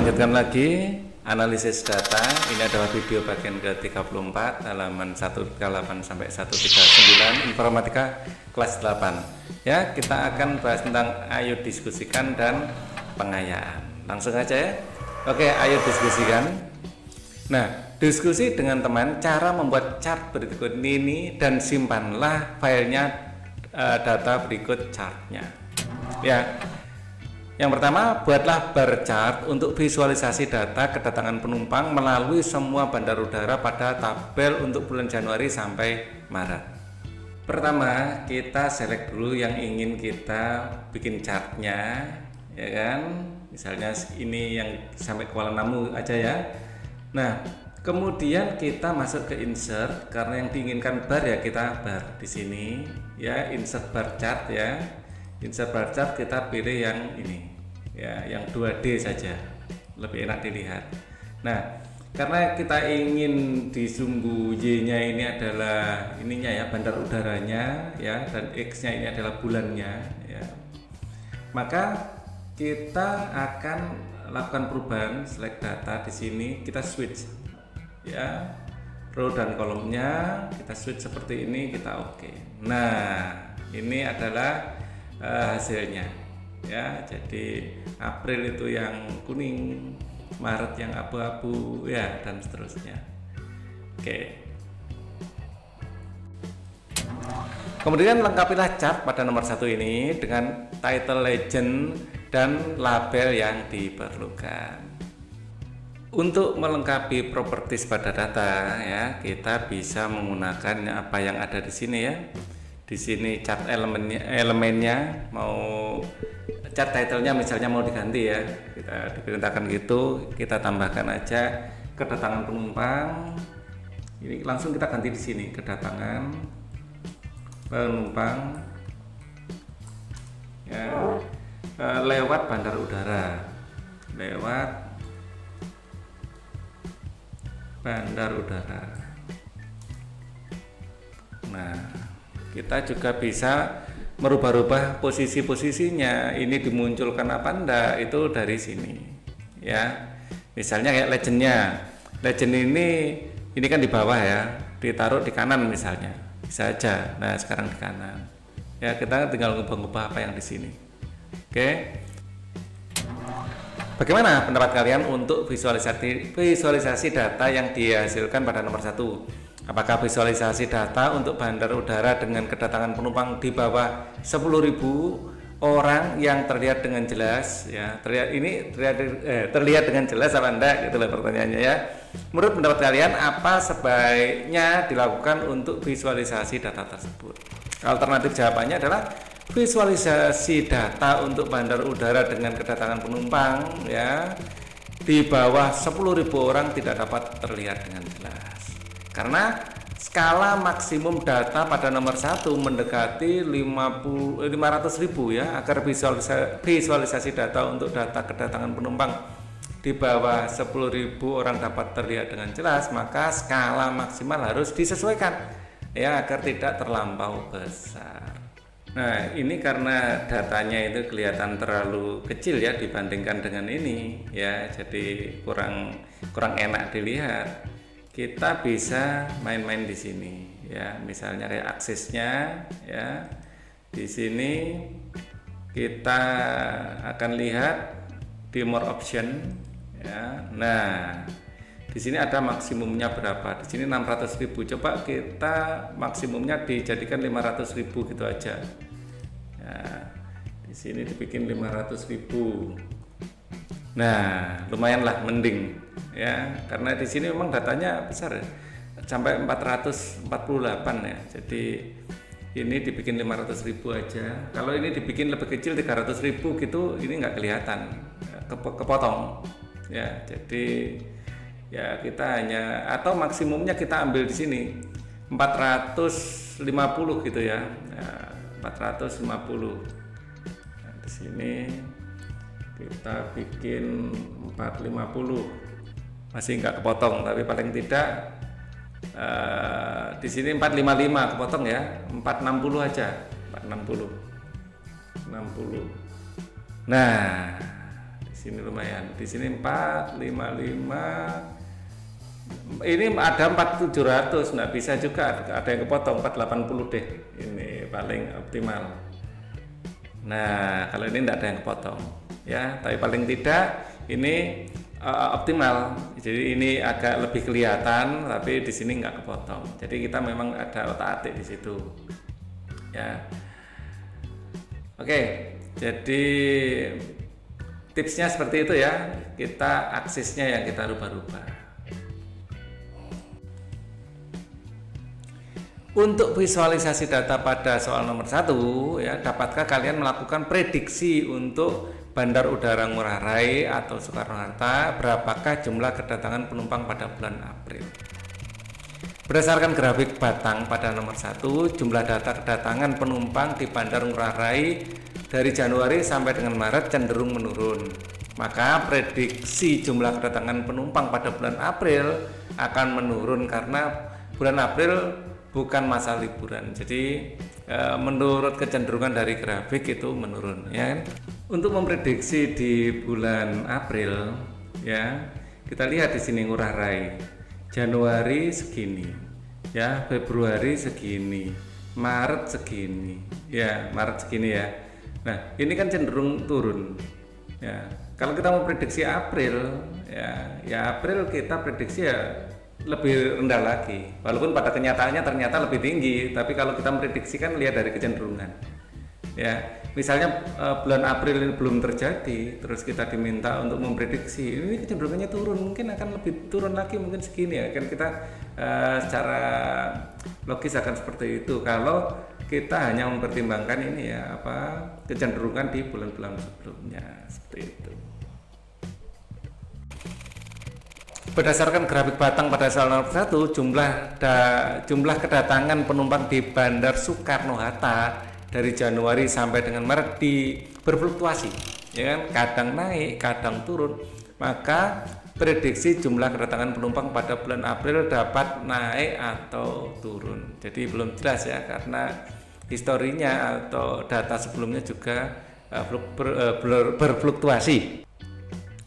lanjutkan lagi analisis data. Ini adalah video bagian ke-34 halaman 138 sampai 139 informatika kelas 8. Ya, kita akan bahas tentang ayo diskusikan dan pengayaan. Langsung aja ya. Oke, ayo diskusikan. Nah, diskusi dengan teman cara membuat chart berikut ini dan simpanlah filenya data berikut chartnya. Ya. Yang pertama, buatlah bar chart untuk visualisasi data kedatangan penumpang melalui semua bandar udara pada tabel untuk bulan Januari sampai Maret. Pertama, kita select dulu yang ingin kita bikin chartnya, ya kan? Misalnya ini yang sampai Kuala Namu aja ya. Nah, kemudian kita masuk ke insert, karena yang diinginkan bar ya kita bar di sini, ya insert bar chart ya. Insert bar chart kita pilih yang ini ya, yang 2D saja, lebih enak dilihat. Nah, karena kita ingin di sumbu Y nya ini adalah ininya ya, bandar udaranya ya, dan X nya ini adalah bulannya ya, maka kita akan lakukan perubahan select data. Di sini kita switch ya, row dan kolomnya kita switch seperti ini, kita oke. Nah, ini adalah hasilnya ya. Jadi April itu yang kuning, Maret yang abu-abu ya, dan seterusnya. Oke. Kemudian lengkapilah chart pada nomor 1 ini dengan title, legend, dan label yang diperlukan. Untuk melengkapi properties pada data ya, kita bisa menggunakan apa yang ada di sini ya. Di sini chart elemennya mau chart title-nya misalnya mau diganti ya, kita diperintahkan gitu, kita tambahkan aja kedatangan penumpang. Ini langsung kita ganti di sini, kedatangan penumpang ya, lewat bandar udara, lewat bandar udara. Nah, kita juga bisa merubah-rubah posisi-posisinya. Ini dimunculkan apa enggak itu dari sini ya. Misalnya kayak legendnya, legend ini kan di bawah ya, ditaruh di kanan misalnya, bisa aja. Nah, sekarang di kanan ya, kita tinggal ngubah-ngubah apa yang di sini. Oke, bagaimana pendapat kalian untuk visualisasi data yang dihasilkan pada nomor 1? Apakah visualisasi data untuk bandar udara dengan kedatangan penumpang di bawah 10.000 orang yang terlihat dengan jelas ya, terlihat dengan jelas apa enggak, itulah pertanyaannya ya. Menurut pendapat kalian apa sebaiknya dilakukan untuk visualisasi data tersebut? Alternatif jawabannya adalah visualisasi data untuk bandar udara dengan kedatangan penumpang ya di bawah 10.000 orang tidak dapat terlihat dengan jelas, karena skala maksimum data pada nomor 1 mendekati 500.000 ya. Agar visualisasi data untuk data kedatangan penumpang di bawah 10.000 orang dapat terlihat dengan jelas, maka skala maksimal harus disesuaikan ya, agar tidak terlampau besar. Nah, ini karena datanya itu kelihatan terlalu kecil ya dibandingkan dengan ini ya, jadi kurang enak dilihat. Kita bisa main-main di sini ya, misalnya kayak aksesnya ya. Di sini kita akan lihat di more option ya. Nah, di sini ada maksimumnya berapa? Di sini 600.000. Coba kita maksimumnya dijadikan 500.000 gitu aja. Ya, di sini dibikin 500.000. Nah, lumayan lah, mending ya, karena di sini memang datanya besar ya, sampai 448 ya. Jadi ini dibikin 500.000 aja. Kalau ini dibikin lebih kecil 300.000 gitu, ini nggak kelihatan, kepotong ya. Jadi ya kita hanya, atau maksimumnya kita ambil di sini 450 gitu ya, 450. Nah, di sini kita bikin 450, masih nggak kepotong, tapi paling tidak di sini 455 kepotong ya, 460 aja, 460. Nah, di sini lumayan. Di sini 455. Ini ada 4700, nggak bisa juga, ada yang kepotong 480 deh. Ini paling optimal. Nah, kalau ini nggak ada yang kepotong ya, tapi paling tidak ini optimal. Jadi ini agak lebih kelihatan, tapi di sini nggak kepotong. Jadi kita memang ada otak-atik di situ ya. Oke, jadi tipsnya seperti itu ya. Kita aksisnya yang kita rubah-rubah. Untuk visualisasi data pada soal nomor 1 ya, dapatkah kalian melakukan prediksi untuk Bandar Udara Ngurah Rai atau Soekarno-Hatta, berapakah jumlah kedatangan penumpang pada bulan April? Berdasarkan grafik batang pada nomor 1, jumlah data kedatangan penumpang di Bandar Ngurah Rai dari Januari sampai dengan Maret cenderung menurun. Maka prediksi jumlah kedatangan penumpang pada bulan April akan menurun karena bulan April bukan masa liburan. Jadi menurut kecenderungan dari grafik itu menurun ya. Untuk memprediksi di bulan April ya, kita lihat di sini Ngurah Rai. Januari segini. Ya, Februari segini. Maret segini. Ya, Maret segini ya. Nah, ini kan cenderung turun. Ya. Kalau kita mau prediksi April ya April kita prediksi ya lebih rendah lagi, walaupun pada kenyataannya ternyata lebih tinggi. Tapi kalau kita memprediksikan lihat dari kecenderungan ya, misalnya bulan April ini belum terjadi, terus kita diminta untuk memprediksi ini kecenderungannya turun, mungkin akan lebih turun lagi, mungkin segini ya kan. Kita secara logis akan seperti itu kalau kita hanya mempertimbangkan ini ya kecenderungan di bulan-bulan sebelumnya, seperti itu. Berdasarkan grafik batang pada soal nomor 1, jumlah kedatangan penumpang di Bandar Soekarno-Hatta dari Januari sampai dengan Maret berfluktuasi, ya kan? Kadang naik, kadang turun. Maka prediksi jumlah kedatangan penumpang pada bulan April dapat naik atau turun. Jadi belum jelas ya, karena historinya atau data sebelumnya juga berfluktuasi.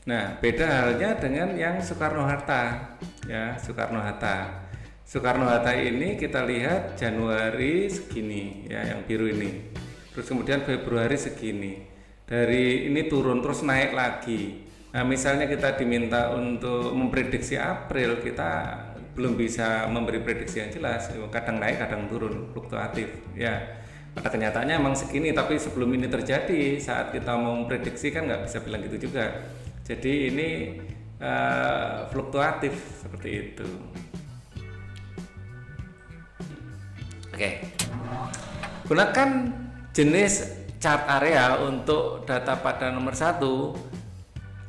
Nah, beda halnya dengan yang Soekarno-Hatta ya, Soekarno-Hatta ini kita lihat Januari segini ya, yang biru ini, terus kemudian Februari segini, dari ini turun terus naik lagi. Nah, misalnya kita diminta untuk memprediksi April, kita belum bisa memberi prediksi yang jelas, kadang naik kadang turun, fluktuatif ya. Pada kenyataannya emang segini, tapi sebelum ini terjadi, saat kita mau memprediksi kan nggak bisa bilang gitu juga. Jadi ini fluktuatif seperti itu. Oke. Gunakan jenis chart area untuk data pada nomor 1.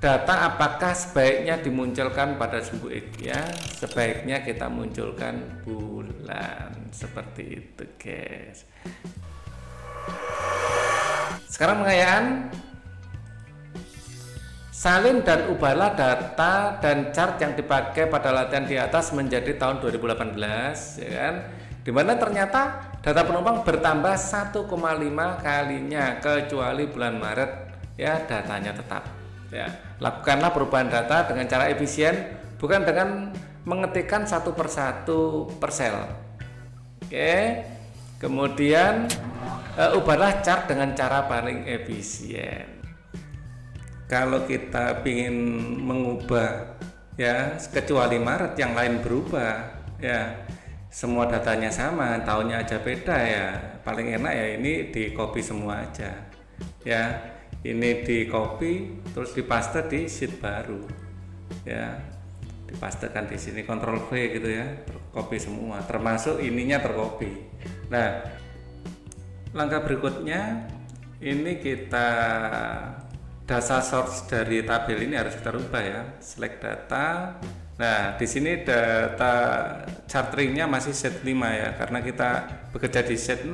Data apakah sebaiknya dimunculkan pada sumbu X ya? Sebaiknya kita munculkan bulan seperti itu, guys. Sekarang pengayaan. Salin dan ubahlah data dan chart yang dipakai pada latihan di atas menjadi tahun 2018 ya kan, dimana ternyata data penumpang bertambah 1,5 kalinya kecuali bulan Maret ya, datanya tetap ya. Lakukanlah perubahan data dengan cara efisien, bukan dengan mengetikkan satu persatu per sel. Oke, kemudian ubahlah chart dengan cara paling efisien. Kalau kita ingin mengubah ya, kecuali Maret yang lain berubah ya, semua datanya sama, tahunnya aja beda ya, paling enak ya ini di copy semua aja ya, ini di copy terus dipaste di sheet baru ya, dipastekan di sini, Ctrl V gitu ya, tercopy semua, termasuk ininya tercopy. Nah, langkah berikutnya ini kita data source dari tabel ini harus kita rubah ya, select data. Nah, di sini data chart ring-nya masih set 5 ya, karena kita bekerja di set 6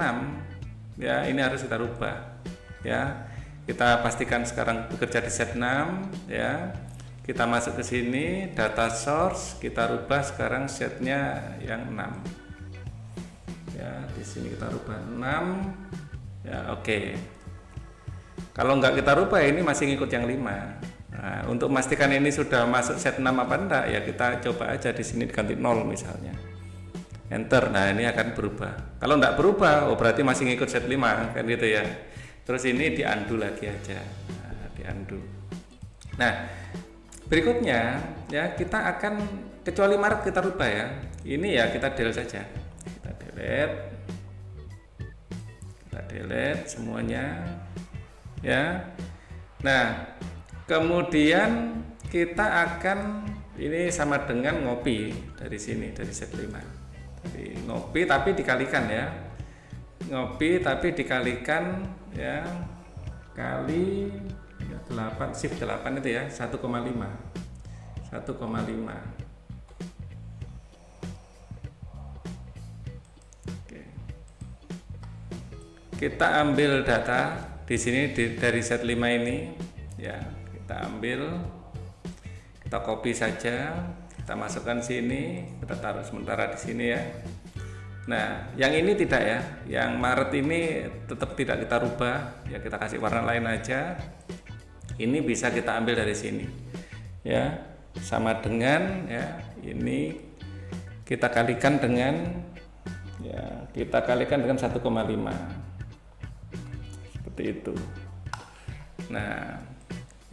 ya, ini harus kita rubah ya. Kita pastikan sekarang bekerja di set 6 ya. Kita masuk ke sini, data source, kita rubah sekarang setnya yang 6 ya. Di sini kita rubah 6 ya, oke. Kalau nggak kita rubah ini masih ngikut yang 5 Nah, untuk memastikan ini sudah masuk set 6 apa enggak, ya kita coba aja di sini diganti 0 misalnya. Enter. Nah, ini akan berubah. Kalau enggak berubah, oh berarti masih ngikut set 5 kan gitu ya. Terus ini di undo lagi aja. Nah, di undo. Nah, berikutnya ya kita akan, kecuali Maret kita rubah ya. Ini ya kita delete saja. Kita delete semuanya ya. Nah, kemudian kita akan, ini sama dengan ngopi dari sini, dari set 5. Jadi ngopi tapi dikalikan ya. Ngopi tapi dikalikan ya, kali 8, shift 8 itu ya, 1,5. Oke. Kita ambil data di sini dari set 5 ini ya, kita ambil, kita copy saja, kita masukkan sini, kita taruh sementara di sini ya. Nah, yang ini tidak ya, yang Maret ini tetap tidak kita rubah ya, kita kasih warna lain aja. Ini bisa kita ambil dari sini ya, sama dengan ya, ini kita kalikan dengan ya, kita kalikan dengan 1,5 seperti itu. Nah,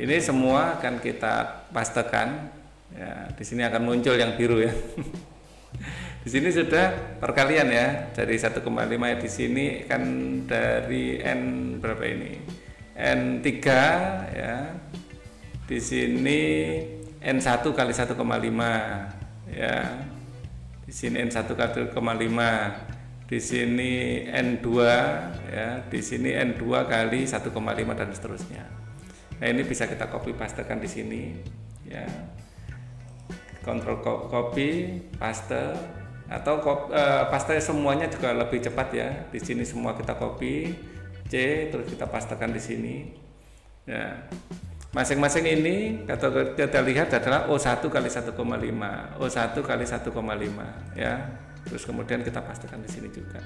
ini semua akan kita pastekan ya, di sini akan muncul yang biru ya. Di sini sudah perkalian ya, dari 1,5 di sini kan dari N berapa ini? N3 ya. Di sini N1 kali 1,5 ya. Di sini N1 kali 1,5. Di sini N2 ya, di sini N2 kali 1,5 dan seterusnya. Nah, ini bisa kita copy pastekan di sini ya. Kontrol copy, paste, atau paste semuanya juga lebih cepat ya. Di sini semua kita copy, C, terus kita pastekan di sini. Ya, masing-masing ini kita lihat adalah O1 kali 1,5, O1 kali 1,5 ya. Terus kemudian kita pastekan di sini juga.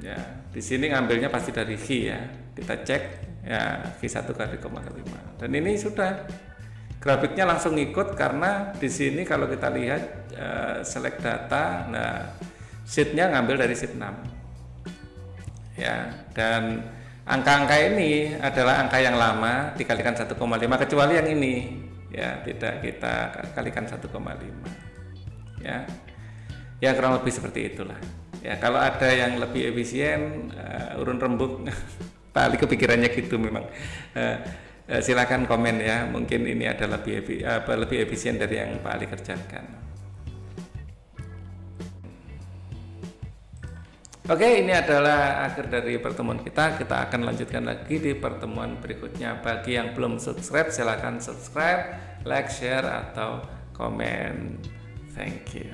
Ya, di sini ngambilnya pasti dari Q ya. Kita cek ya, Q1 kali 1,5. Dan ini sudah grafiknya langsung ikut, karena di sini kalau kita lihat select data, nah sheetnya ngambil dari sheet 6 ya, dan angka-angka ini adalah angka yang lama dikalikan 1,5, kecuali yang ini ya, tidak kita kalikan 1,5 ya. Ya kurang lebih seperti itulah ya. Kalau ada yang lebih efisien, urun rembuk Pak Ali kepikirannya gitu memang, silakan komen ya, mungkin ini ada lebih efisien dari yang Pak Ali kerjakan. Oke, ini adalah akhir dari pertemuan kita. Kita akan lanjutkan lagi di pertemuan berikutnya. Bagi yang belum subscribe, silakan subscribe, like, share, atau komen. Thank you.